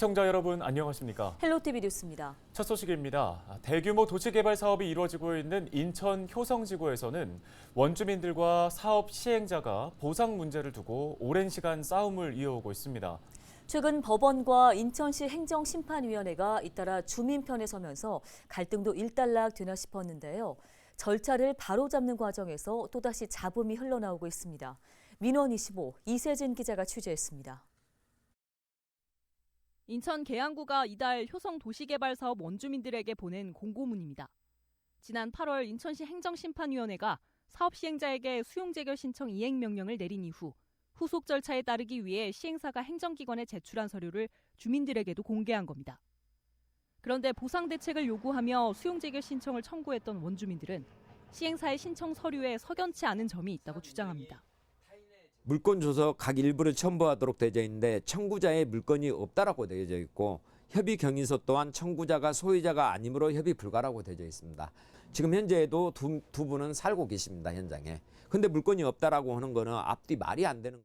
시청자 여러분 안녕하십니까? 헬로티비 뉴스입니다. 첫 소식입니다. 대규모 도시개발 사업이 이루어지고 있는 인천 효성지구에서는 원주민들과 사업 시행자가 보상 문제를 두고 오랜 시간 싸움을 이어오고 있습니다. 최근 법원과 인천시 행정심판위원회가 잇따라 주민 편에 서면서 갈등도 일단락 되나 싶었는데요. 절차를 바로잡는 과정에서 또다시 잡음이 흘러나오고 있습니다. 민원25 이세진 기자가 취재했습니다. 인천 계양구가 이달 효성 도시개발사업 원주민들에게 보낸 공고문입니다. 지난 8월 인천시 행정심판위원회가 사업 시행자에게 수용재결 신청 이행명령을 내린 이후 후속 절차에 따르기 위해 시행사가 행정기관에 제출한 서류를 주민들에게도 공개한 겁니다. 그런데 보상 대책을 요구하며 수용재결 신청을 청구했던 원주민들은 시행사의 신청 서류에 석연치 않은 점이 있다고 주장합니다. 물건 줘서 각 일부를 첨부하도록 되어 있는데 청구자의 물건이 없다라고 되어 있고 협의 경위서 또한 청구자가 소유자가 아니므로 협의 불가라고 되어 있습니다. 지금 현재에도 두 분은 살고 계십니다, 현장에. 근데 물건이 없다라고 하는 거는 앞뒤 말이 안 되는.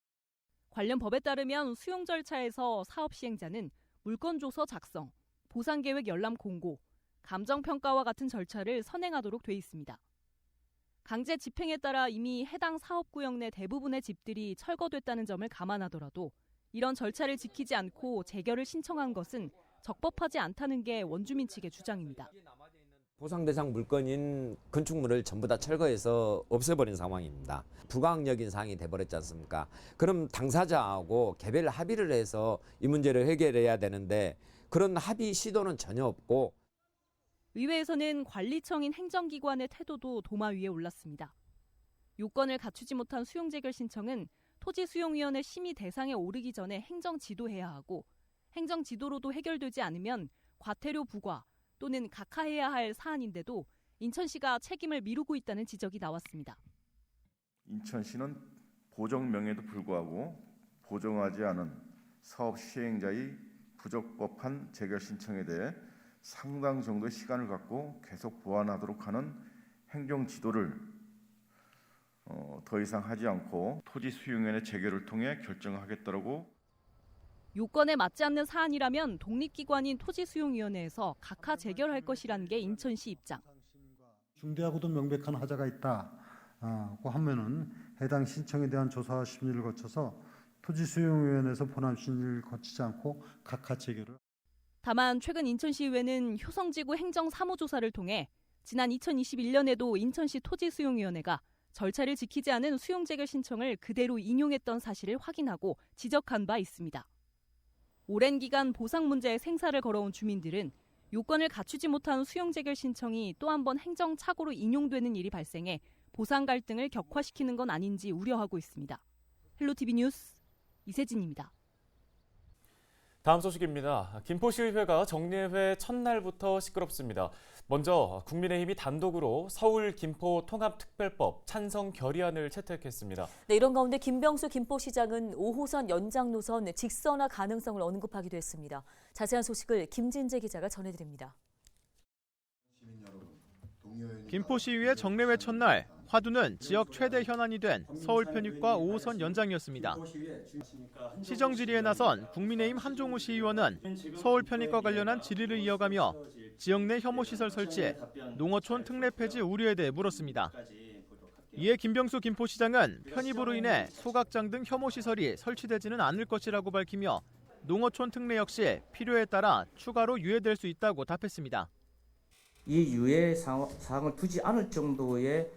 관련 법에 따르면 수용 절차에서 사업 시행자는 물건 조서 작성, 보상계획 열람 공고, 감정평가와 같은 절차를 선행하도록 돼 있습니다. 강제 집행에 따라 이미 해당 사업구역 내 대부분의 집들이 철거됐다는 점을 감안하더라도 이런 절차를 지키지 않고 재결을 신청한 것은 적법하지 않다는 게 원주민 측의 주장입니다. 보상 대상 물건인 건축물을 전부 다 철거해서 없애버린 상황입니다. 부강력인 사항이 돼버렸지 않습니까? 그럼 당사자하고 개별 합의를 해서 이 문제를 해결해야 되는데 그런 합의 시도는 전혀 없고. 의회에서는 관리청인 행정기관의 태도도 도마 위에 올랐습니다. 요건을 갖추지 못한 수용재결 신청은 토지수용위원회 심의 대상에 오르기 전에 행정지도해야 하고 행정지도로도 해결되지 않으면 과태료 부과 또는 각하해야 할 사안인데도 인천시가 책임을 미루고 있다는 지적이 나왔습니다. 인천시는 보정명에도 불구하고 보정하지 않은 사업 시행자의 부적법한 재결 신청에 대해 상당 정도의 시간을 갖고 계속 보완하도록 하는 행정 지도를 더 이상 하지 않고 토지수용위원회 재결을 통해 결정하겠다고. 요건에 맞지 않는 사안이라면 독립기관인 토지수용위원회에서 각하 재결할 것이라는 게 인천시 입장. 중대하고도 명백한 하자가 있다고 하면은 해당 신청에 대한 조사와 심리를 거쳐서 토지수용위원회에서 본안 심리를 거치지 않고 각하 재결을. 다만 최근 인천시의회는 효성지구 행정사무조사를 통해 지난 2021년에도 인천시 토지수용위원회가 절차를 지키지 않은 수용재결 신청을 그대로 인용했던 사실을 확인하고 지적한 바 있습니다. 오랜 기간 보상 문제에 생사를 걸어온 주민들은 요건을 갖추지 못한 수용재결 신청이 또 한 번 행정착오로 인용되는 일이 발생해 보상 갈등을 격화시키는 건 아닌지 우려하고 있습니다. 헬로티비 뉴스 이세진입니다. 다음 소식입니다. 김포시의회가 정례회 첫날부터 시끄럽습니다. 먼저 국민의힘이 단독으로 서울 김포 통합특별법 찬성 결의안을 채택했습니다. 네, 이런 가운데 김병수 김포시장은 5호선 연장 노선 직선화 가능성을 언급하기도 했습니다. 자세한 소식을 김진재 기자가 전해드립니다. 김포시의회 정례회 첫날 화두는 지역 최대 현안이 된 서울 편입과 5호선 연장이었습니다. 시정 질의에 나선 국민의힘 한종우 시의원은 서울 편입과 관련한 질의를 이어가며 지역 내 혐오시설 설치, 농어촌 특례 폐지 우려에 대해 물었습니다. 이에 김병수 김포시장은 편입으로 인해 소각장 등 혐오시설이 설치되지는 않을 것이라고 밝히며 농어촌 특례 역시 필요에 따라 추가로 유예될 수 있다고 답했습니다. 이 유예 사항을 두지 않을 정도의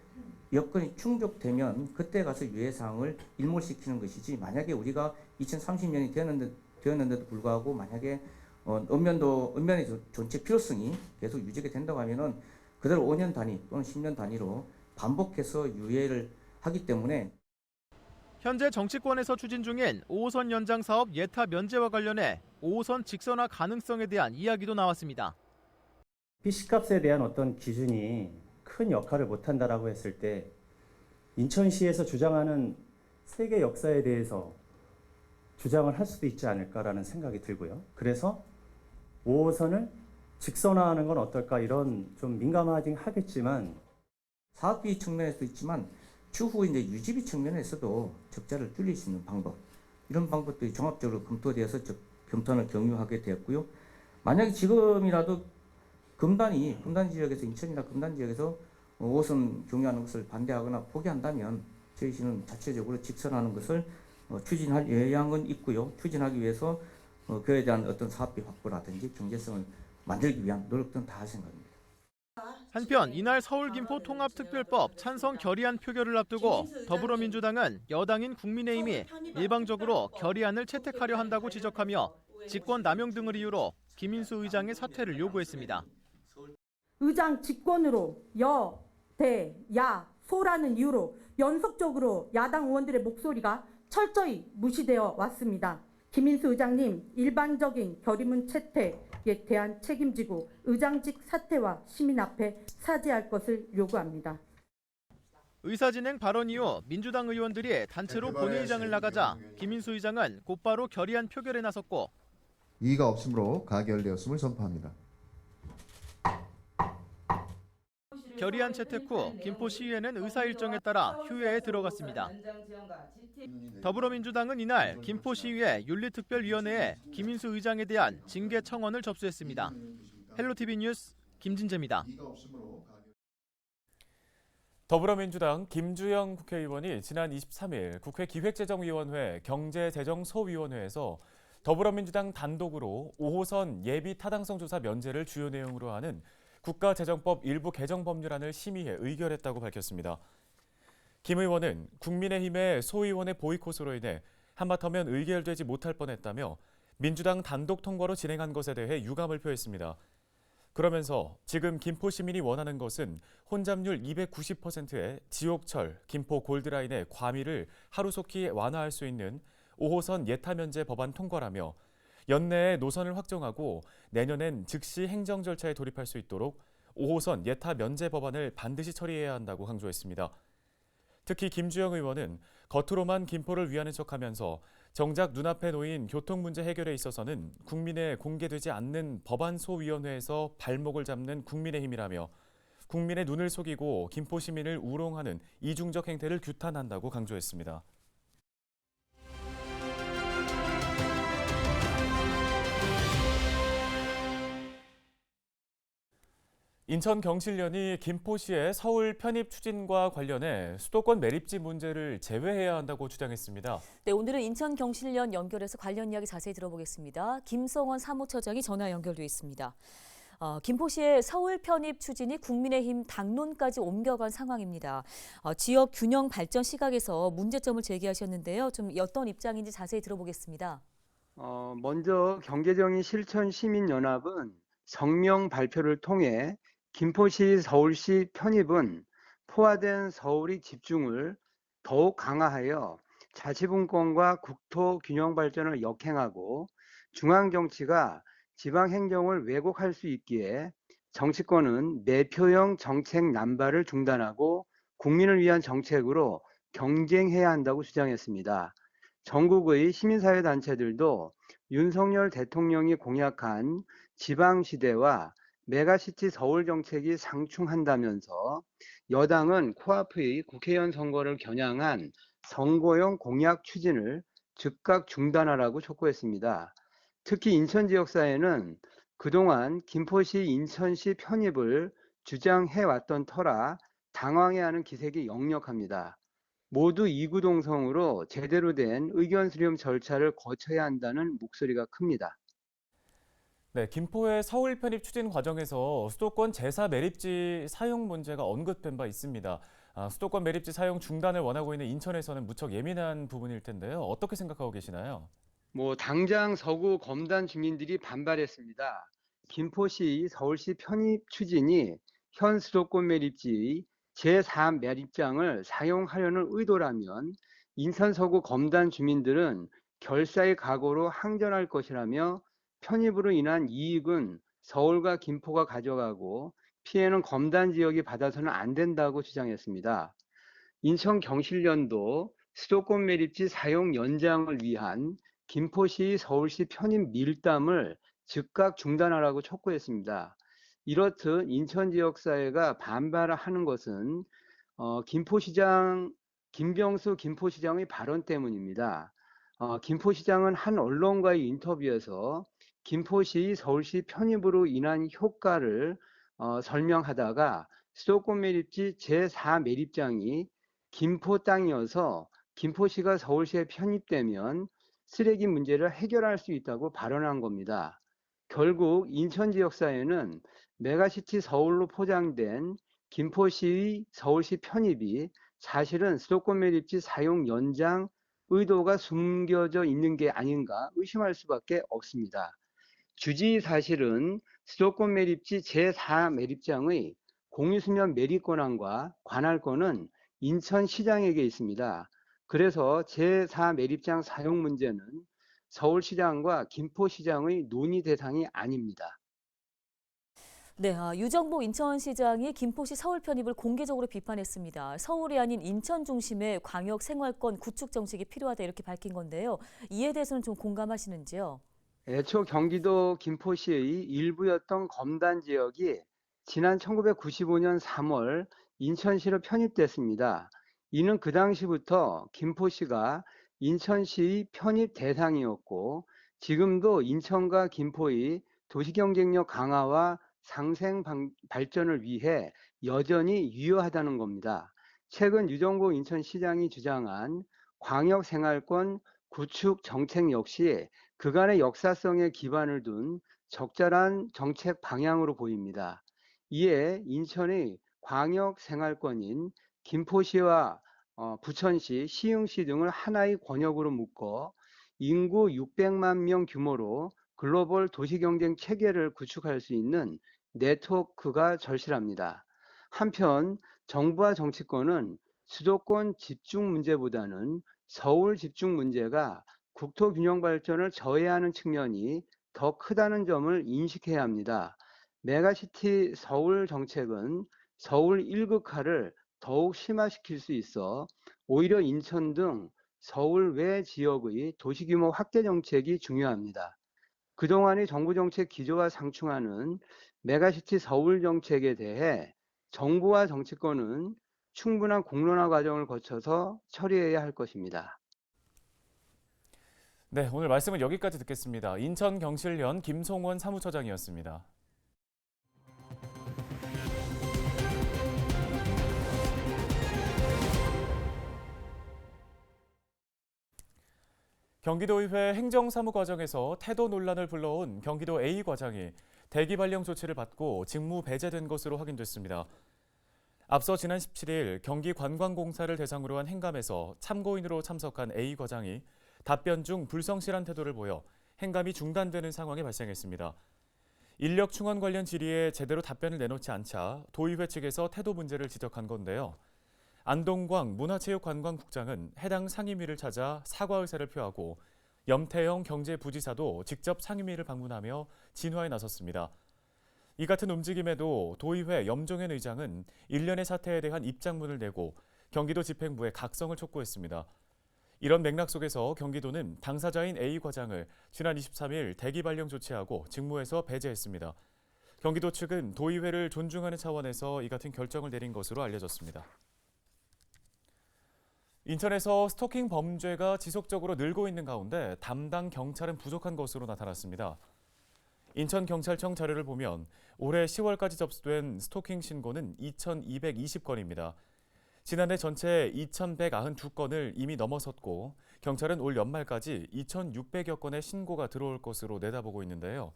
여건이 충족되면 그때 가서 유예 사항을 일몰시키는 것이지, 만약에 우리가 2030년이 되었는데도 불구하고 만약에 읍면의 존재 필요성이 계속 유지가 된다고 하면은 그대로 5년 단위 또는 10년 단위로 반복해서 유예를 하기 때문에. 현재 정치권에서 추진 중인 5호선 연장 사업 예타 면제와 관련해 5호선 직선화 가능성에 대한 이야기도 나왔습니다. PC값에 대한 어떤 기준이 큰 역할을 못한다라고 했을 때 인천시에서 주장하는 세계 역사에 대해서 주장을 할 수도 있지 않을까라는 생각이 들고요. 그래서 5호선을 직선화하는 건 어떨까, 이런 좀 민감하긴 하겠지만 사업비 측면에서도 있지만 추후 이제 유지비 측면에서도 적자를 줄일 수 있는 방법, 이런 방법들이 종합적으로 검토되어서 경탄을 경유하게 되었고요. 만약에 지금이라도 금단 지역에서 인천이나 금단 지역에서 5호선 경유하는 것을 반대하거나 포기한다면 저희 시는 자체적으로 직선하는 것을 추진할 의향은 있고요. 추진하기 위해서 그에 대한 어떤 사업비 확보라든지 경제성을 만들기 위한 노력들은 다 할 생각입니다. 한편 이날 서울 김포 통합특별법 찬성 결의안 표결을 앞두고 더불어민주당은 여당인 국민의힘이 일방적으로 결의안을 채택하려 한다고 지적하며 직권 남용 등을 이유로 김인수 의장의 사퇴를 요구했습니다. 의장 직권으로 여, 대, 야, 소라는 이유로 연속적으로 야당 의원들의 목소리가 철저히 무시되어 왔습니다. 김인수 의장님, 일반적인 결의문 채택에 대한 책임지고 의장직 사퇴와 시민 앞에 사죄할 것을 요구합니다. 의사진행 발언 이후 민주당 의원들이 단체로 본회의장을 나가자 김인수 의장은 곧바로 결의안 표결에 나섰고 이의가 없으므로 가결되었음을 선포합니다. 결의안 채택 후 김포시의회는 의사 일정에 따라 휴회에 들어갔습니다. 더불어민주당은 이날 김포시의회 윤리특별위원회에 김인수 의장에 대한 징계 청원을 접수했습니다. 헬로티비 뉴스 김진재입니다. 더불어민주당 김주영 국회의원이 지난 23일 국회 기획재정위원회 경제재정소위원회에서 더불어민주당 단독으로 5호선 예비 타당성 조사 면제를 주요 내용으로 하는 국가재정법 일부 개정 법률안을 심의해 의결했다고 밝혔습니다. 김 의원은 국민의힘의 소위원회 보이콧으로 인해 한마터면 의결되지 못할 뻔했다며 민주당 단독 통과로 진행한 것에 대해 유감을 표했습니다. 그러면서 지금 김포 시민이 원하는 것은 혼잡률 290%의 지옥철 김포 골드라인의 과밀을 하루속히 완화할 수 있는 5호선 예타 면제 법안 통과라며 연내에 노선을 확정하고 내년엔 즉시 행정 절차에 돌입할 수 있도록 5호선 예타 면제 법안을 반드시 처리해야 한다고 강조했습니다. 특히 김주영 의원은 겉으로만 김포를 위하는 척하면서 정작 눈앞에 놓인 교통 문제 해결에 있어서는 국민에 공개되지 않는 법안소위원회에서 발목을 잡는 국민의힘이라며 국민의 눈을 속이고 김포 시민을 우롱하는 이중적 행태를 규탄한다고 강조했습니다. 인천 경실련이 김포시의 서울 편입 추진과 관련해 수도권 매립지 문제를 제외해야 한다고 주장했습니다. 네, 오늘은 인천 경실련 연결해서 관련 이야기 자세히 들어보겠습니다. 김성원 사무처장이 전화 연결돼 있습니다. 김포시의 서울 편입 추진이 국민의힘 당론까지 옮겨간 상황입니다. 지역 균형 발전 시각에서 문제점을 제기하셨는데요. 좀 어떤 입장인지 자세히 들어보겠습니다. 먼저 경제정의 실천 시민연합은 성명 발표를 통해 김포시 서울시 편입은 포화된 서울의 집중을 더욱 강화하여 자치분권과 국토 균형 발전을 역행하고 중앙정치가 지방행정을 왜곡할 수 있기에 정치권은 매표형 정책 남발을 중단하고 국민을 위한 정책으로 경쟁해야 한다고 주장했습니다. 전국의 시민사회단체들도 윤석열 대통령이 공약한 지방시대와 메가시티 서울 정책이 상충한다면서 여당은 코앞의 국회의원 선거를 겨냥한 선거용 공약 추진을 즉각 중단하라고 촉구했습니다. 특히 인천 지역사회는 그동안 김포시 인천시 편입을 주장해왔던 터라 당황해하는 기색이 역력합니다. 모두 이구동성으로 제대로 된 의견 수렴 절차를 거쳐야 한다는 목소리가 큽니다. 네, 김포의 서울 편입 추진 과정에서 수도권 제4 매립지 사용 문제가 언급된 바 있습니다. 수도권 매립지 사용 중단을 원하고 있는 인천에서는 무척 예민한 부분일 텐데요. 어떻게 생각하고 계시나요? 당장 서구 검단 주민들이 반발했습니다. 김포시 서울시 편입 추진이 현 수도권 매립지의 제4 매립장을 사용하려는 의도라면 인천 서구 검단 주민들은 결사의 각오로 항전할 것이라며 편입으로 인한 이익은 서울과 김포가 가져가고 피해는 검단 지역이 받아서는 안 된다고 주장했습니다. 인천 경실련도 수도권 매립지 사용 연장을 위한 김포시 서울시 편입 밀담을 즉각 중단하라고 촉구했습니다. 이렇듯 인천 지역사회가 반발하는 것은 김병수 김포시장의 발언 때문입니다. 김포시장은 한 언론과의 인터뷰에서 김포시 서울시 편입으로 인한 효과를 설명하다가 수도권 매립지 제4 매립장이 김포 땅이어서 김포시가 서울시에 편입되면 쓰레기 문제를 해결할 수 있다고 발언한 겁니다. 결국 인천 지역사회는 메가시티 서울로 포장된 김포시의 서울시 편입이 사실은 수도권 매립지 사용 연장 의도가 숨겨져 있는 게 아닌가 의심할 수밖에 없습니다. 주지 사실은 수도권 매립지 제4 매립장의 공유수면 매립 권한과 관할권은 인천시장에게 있습니다. 그래서 제4 매립장 사용 문제는 서울시장과 김포시장의 논의 대상이 아닙니다. 네, 유정복 인천시장이 김포시 서울 편입을 공개적으로 비판했습니다. 서울이 아닌 인천 중심의 광역 생활권 구축 정책이 필요하다 이렇게 밝힌 건데요. 이에 대해서는 좀 공감하시는지요? 애초 경기도 김포시의 일부였던 검단 지역이 지난 1995년 3월 인천시로 편입됐습니다. 이는 그 당시부터 김포시가 인천시의 편입 대상이었고 지금도 인천과 김포의 도시경쟁력 강화와 상생 발전을 위해 여전히 유효하다는 겁니다. 최근 유정복 인천시장이 주장한 광역생활권 구축 정책 역시 그간의 역사성에 기반을 둔 적절한 정책 방향으로 보입니다. 이에 인천의 광역생활권인 김포시와 부천시, 시흥시 등을 하나의 권역으로 묶어 인구 600만 명 규모로 글로벌 도시경쟁 체계를 구축할 수 있는 네트워크가 절실합니다. 한편 정부와 정치권은 수도권 집중 문제보다는 서울 집중 문제가 국토 균형 발전을 저해하는 측면이 더 크다는 점을 인식해야 합니다. 메가시티 서울 정책은 서울 1극화를 더욱 심화시킬 수 있어 오히려 인천 등 서울 외 지역의 도시규모 확대 정책이 중요합니다. 그동안의 정부 정책 기조가 상충하는 메가시티 서울 정책에 대해 정부와 정치권은 충분한 공론화 과정을 거쳐서 처리해야 할 것입니다. 네, 오늘 말씀은 여기까지 듣겠습니다. 인천경실련 김송원 사무처장이었습니다. 경기도의회 행정사무 과정에서 태도 논란을 불러온 경기도 A과장이 대기 발령 조치를 받고 직무 배제된 것으로 확인됐습니다. 앞서 지난 17일 경기관광공사를 대상으로 한 행감에서 참고인으로 참석한 A과장이 답변 중 불성실한 태도를 보여 행감이 중단되는 상황이 발생했습니다. 인력 충원 관련 질의에 제대로 답변을 내놓지 않자 도의회 측에서 태도 문제를 지적한 건데요. 안동광 문화체육관광국장은 해당 상임위를 찾아 사과 의사를 표하고 염태영 경제부지사도 직접 상임위를 방문하며 진화에 나섰습니다. 이 같은 움직임에도 도의회 염종현 의장은 일련의 사태에 대한 입장문을 내고 경기도 집행부에 각성을 촉구했습니다. 이런 맥락 속에서 경기도는 당사자인 A 과장을 지난 23일 대기 발령 조치하고 직무에서 배제했습니다. 경기도 측은 도의회를 존중하는 차원에서 이 같은 결정을 내린 것으로 알려졌습니다. 인천에서 스토킹 범죄가 지속적으로 늘고 있는 가운데 담당 경찰은 부족한 것으로 나타났습니다. 인천경찰청 자료를 보면 올해 10월까지 접수된 스토킹 신고는 2,220건입니다. 지난해 전체 2,192건을 이미 넘어섰고 경찰은 올 연말까지 2,600여 건의 신고가 들어올 것으로 내다보고 있는데요.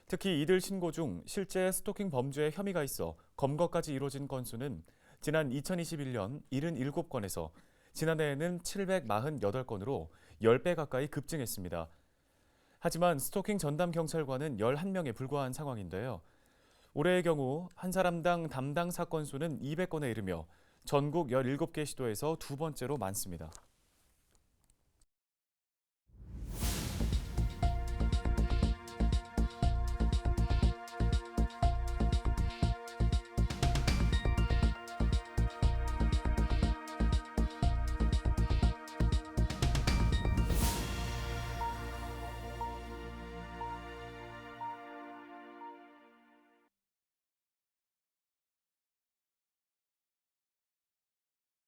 특히 이들 신고 중 실제 스토킹 범죄에 혐의가 있어 검거까지 이루어진 건수는 지난 2021년 77건에서 지난해에는 748건으로 10배 가까이 급증했습니다. 하지만 스토킹 전담 경찰관은 11명에 불과한 상황인데요. 올해의 경우 한 사람당 담당 사건 수는 200건에 이르며 전국 17개 시도에서 두 번째로 많습니다.